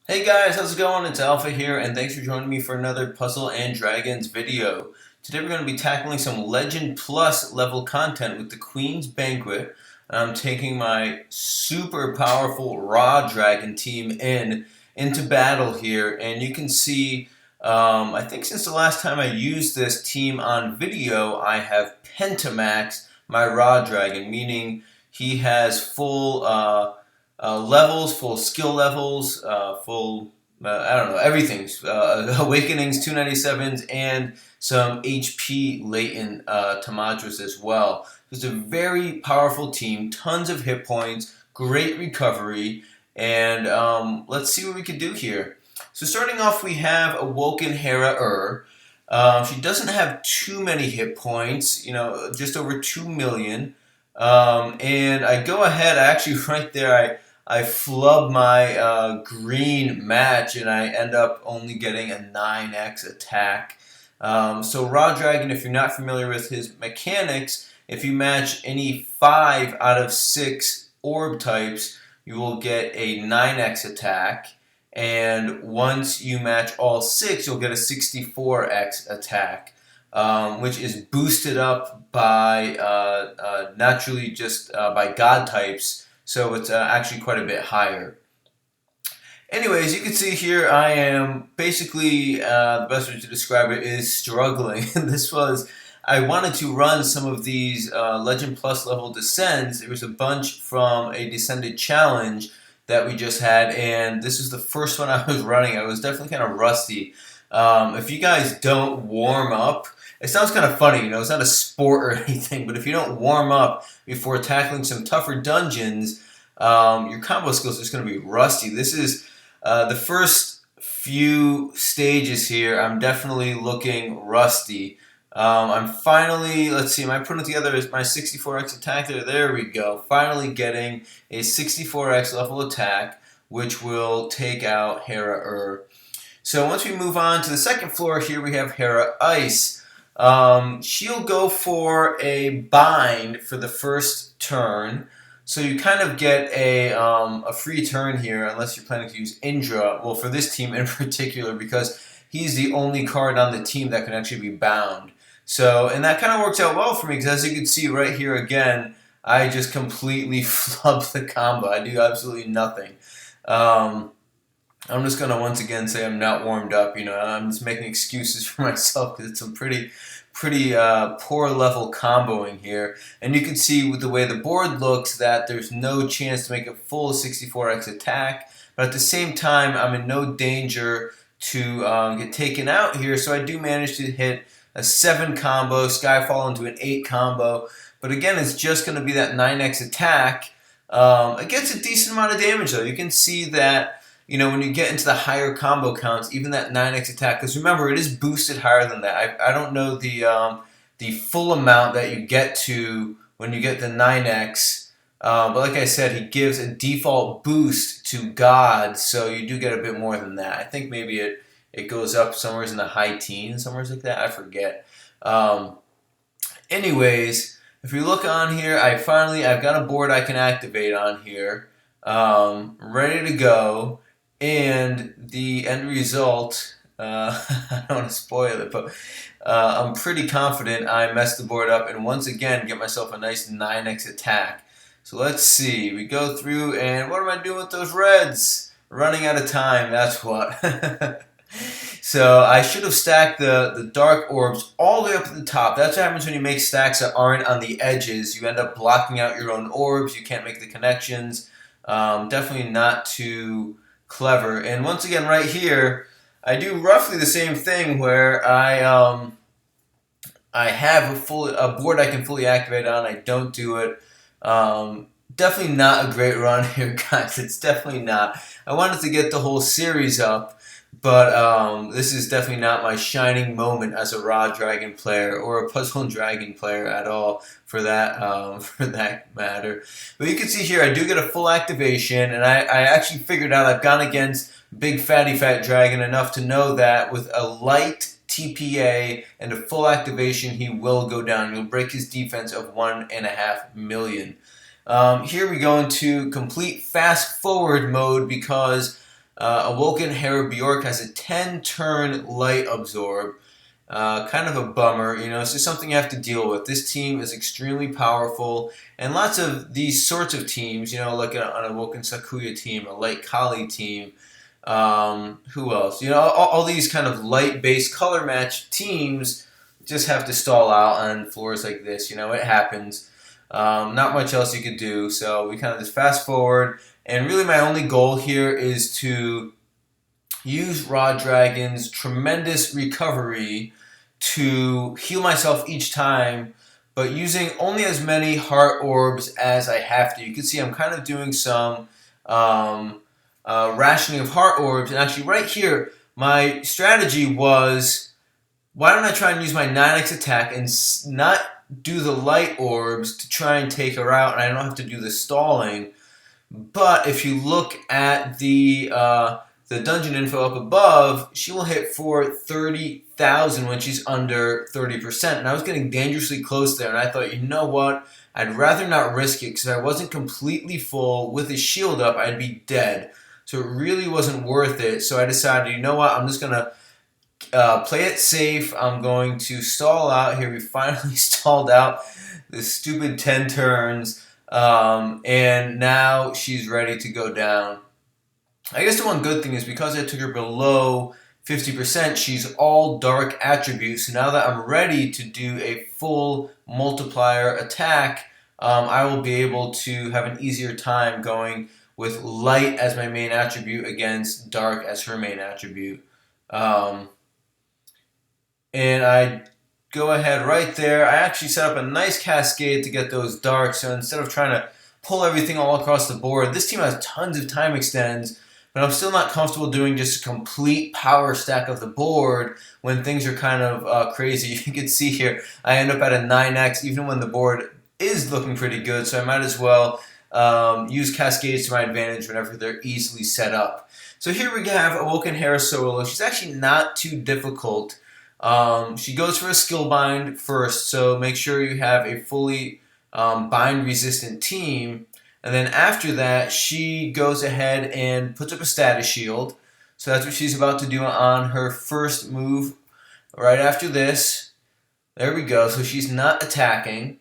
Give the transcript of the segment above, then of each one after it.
Hey guys, how's it going? It's Alpha here, and thanks for joining me for another Puzzle and Dragons video. Today we're going to be tackling some Legend Plus level content with the Queen's Banquet. I'm taking my super powerful Raw Dragon team into battle here, and you can see, I think since the last time I used this team on video, I have Pentamaxed my Raw Dragon, meaning he has full levels, full skill levels, full, I don't know, everything's. Awakenings, 297s, and some HP latent Tamadras as well. It's a very powerful team, tons of hit points, great recovery, and let's see what we can do here. So starting off, we have Awoken Hera. She doesn't have too many hit points, just over 2 million. And I go ahead, actually right there, I flub my green match and I end up only getting a 9x attack. So Raw Dragon, if you're not familiar with his mechanics, if you match any 5 out of 6 orb types, you will get a 9x attack. And once you match all 6, you'll get a 64x attack. Which is boosted up by naturally just by god types, so it's actually quite a bit higher. Anyways, you can see here I am basically, the best way to describe it is struggling. I wanted to run some of these Legend Plus level descends. There was a bunch from a descended challenge that we just had, and this is the first one I was running. I was definitely kind of rusty. If you guys don't warm up, it sounds kind of funny, it's not a sport or anything, but if you don't warm up before tackling some tougher dungeons, your combo skills are just going to be rusty. This is the first few stages here. I'm definitely looking rusty. I'm finally, let's see, am I putting together my 64x attack there? There we go. Finally getting a 64x level attack, which will take out Hera. So once we move on to the second floor here, we have Hera Ice. She'll go for a bind for the first turn. So you kind of get a free turn here unless you're planning to use Indra. Well, for this team in particular, because he's the only card on the team that can actually be bound. So, and that kind of works out well for me because as you can see right here again, I just completely flubbed the combo. I do absolutely nothing. I'm just going to once again say I'm not warmed up. I'm just making excuses for myself because it's some pretty poor level comboing here. And you can see with the way the board looks that there's no chance to make a full 64x attack. But at the same time, I'm in no danger to get taken out here. So I do manage to hit a 7 combo, Skyfall into an 8 combo. But again, it's just going to be that 9x attack. It gets a decent amount of damage though. You can see that when you get into the higher combo counts, even that 9x attack, because remember, it is boosted higher than that. I don't know the full amount that you get to when you get the 9x, but like I said, he gives a default boost to God, so you do get a bit more than that. I think maybe it goes up somewhere in the high teens, somewhere like that. I forget. Anyways, if you look on here, I've got a board I can activate on here, ready to go. And the end result, I don't want to spoil it, but I'm pretty confident I messed the board up and once again get myself a nice 9x attack. So let's see. We go through, and what am I doing with those reds? Running out of time, that's what. So I should have stacked the dark orbs all the way up at the top. That's what happens when you make stacks that aren't on the edges. You end up blocking out your own orbs. You can't make the connections. Definitely not too clever. And once again, right here, I do roughly the same thing where I have a board I can fully activate on. I don't do it. Definitely not a great run here, guys. It's definitely not. I wanted to get the whole series up, but this is definitely not my shining moment as a Raw Dragon player or a Puzzle and Dragon player at all, for that matter. But you can see here I do get a full activation, and I actually figured out I've gone against Big Fatty Fat Dragon enough to know that with a light TPA and a full activation, he will go down. He'll break his defense of 1.5 million. Here we go into complete fast forward mode because Awoken Hera Bjork has a 10-turn light absorb. Kind of a bummer, it's just something you have to deal with. This team is extremely powerful, and lots of these sorts of teams, like an Awoken Sakuya team, a light Kali team, who else? All these kind of light-based color match teams just have to stall out on floors like this. It happens. Not much else you could do, so we kind of just fast forward. And really my only goal here is to use Raw Dragon's tremendous recovery to heal myself each time, but using only as many heart orbs as I have to. You can see I'm kind of doing some rationing of heart orbs, and actually right here, my strategy was, why don't I try and use my 9x attack and not do the light orbs to try and take her out, and I don't have to do the stalling. But if you look at the dungeon info up above, she will hit for 30,000 when she's under 30%. And I was getting dangerously close there, and I thought, you know what? I'd rather not risk it, because if I wasn't completely full with a shield up, I'd be dead. So it really wasn't worth it. So I decided, you know what? I'm just going to play it safe. I'm going to stall out here. We finally stalled out this stupid 10 turns. And now she's ready to go down. I guess the one good thing is, because I took her below 50%, she's all dark attributes. So now that I'm ready to do a full multiplier attack, I will be able to have an easier time going with light as my main attribute against dark as her main attribute. And I go ahead right there. I actually set up a nice cascade to get those darks. So instead of trying to pull everything all across the board, this team has tons of time extends, but I'm still not comfortable doing just a complete power stack of the board when things are kind of crazy. You can see here, I end up at a 9x even when the board is looking pretty good, so I might as well use cascades to my advantage whenever they're easily set up. So here we have Awoken Hera solo. She's actually not too difficult. She goes for a skill bind first, so make sure you have a fully bind resistant team. And then after that, she goes ahead and puts up a status shield. So that's what she's about to do on her first move right after this. There we go. So she's not attacking.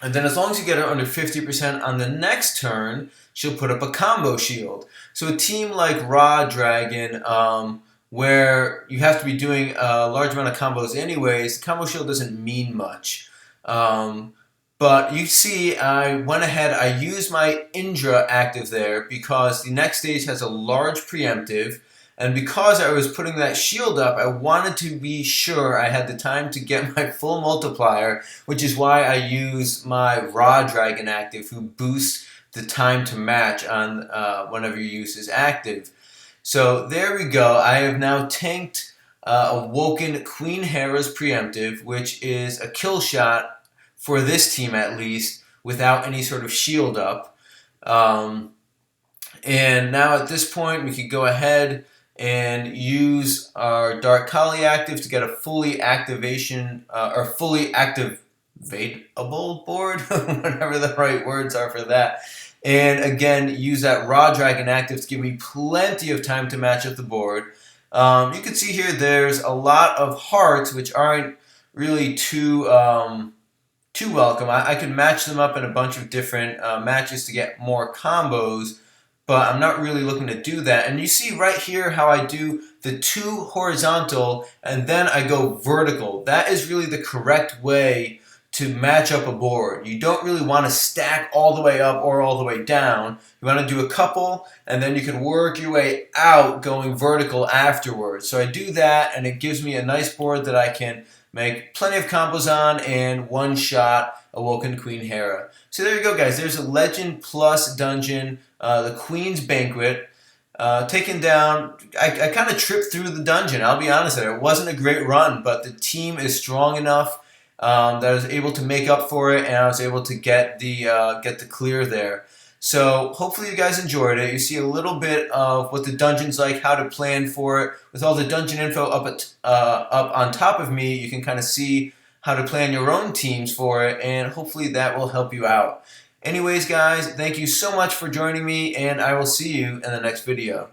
And then as long as you get her under 50% on the next turn, she'll put up a combo shield. So a team like Raw Dragon, where you have to be doing a large amount of combos anyways, combo shield doesn't mean much. But you see, I went ahead, I used my Indra active there because the next stage has a large preemptive, and because I was putting that shield up, I wanted to be sure I had the time to get my full multiplier, which is why I use my Raw Dragon active, who boosts the time to match on whenever you use his active. So there we go. I have now tanked Awoken Queen Hera's preemptive, which is a kill shot for this team at least, without any sort of shield up. And now at this point, we could go ahead and use our Dark Kali active to get a fully activation, or fully activatable board, whatever the right words are for that. And again, use that Raw Dragon active to give me plenty of time to match up the board. You can see here there's a lot of hearts, which aren't really too welcome. I could match them up in a bunch of different matches to get more combos, but I'm not really looking to do that. And you see right here how I do the 2 horizontal and then I go vertical. That is really the correct way to match up a board. You don't really want to stack all the way up or all the way down. You want to do a couple, and then you can work your way out going vertical afterwards. So I do that, and it gives me a nice board that I can make plenty of combos on and one-shot Awoken Queen Hera. So there you go, guys. There's a Legend Plus dungeon, the Queen's Banquet. Taken down, I kind of tripped through the dungeon, I'll be honest with you. It wasn't a great run, but the team is strong enough that I was able to make up for it, and I was able to get the clear there. So hopefully you guys enjoyed it. You see a little bit of what the dungeon's like, how to plan for it. With all the dungeon info up on top of me, you can kind of see how to plan your own teams for it, and hopefully that will help you out. Anyways, guys, thank you so much for joining me, and I will see you in the next video.